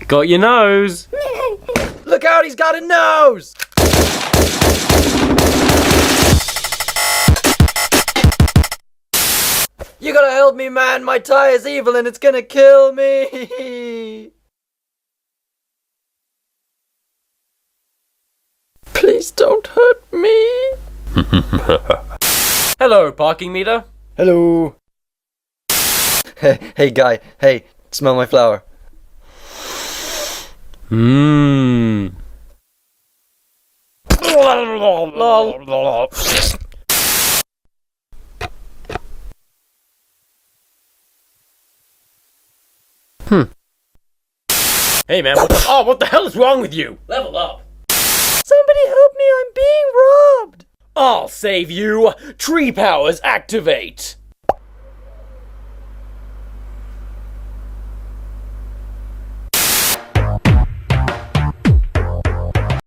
Got your nose. Look out, he's got a nose! You gotta help me, man. My tie is evil and it's gonna kill me. Please don't hurt me. Hello, parking meter. Hello. Hey, guy. Hey, smell my flower. Mmm. Lol. Hey man, what the hell is wrong with you? Level up. Somebody help me, I'm being robbed. I'll save you. Tree powers activate.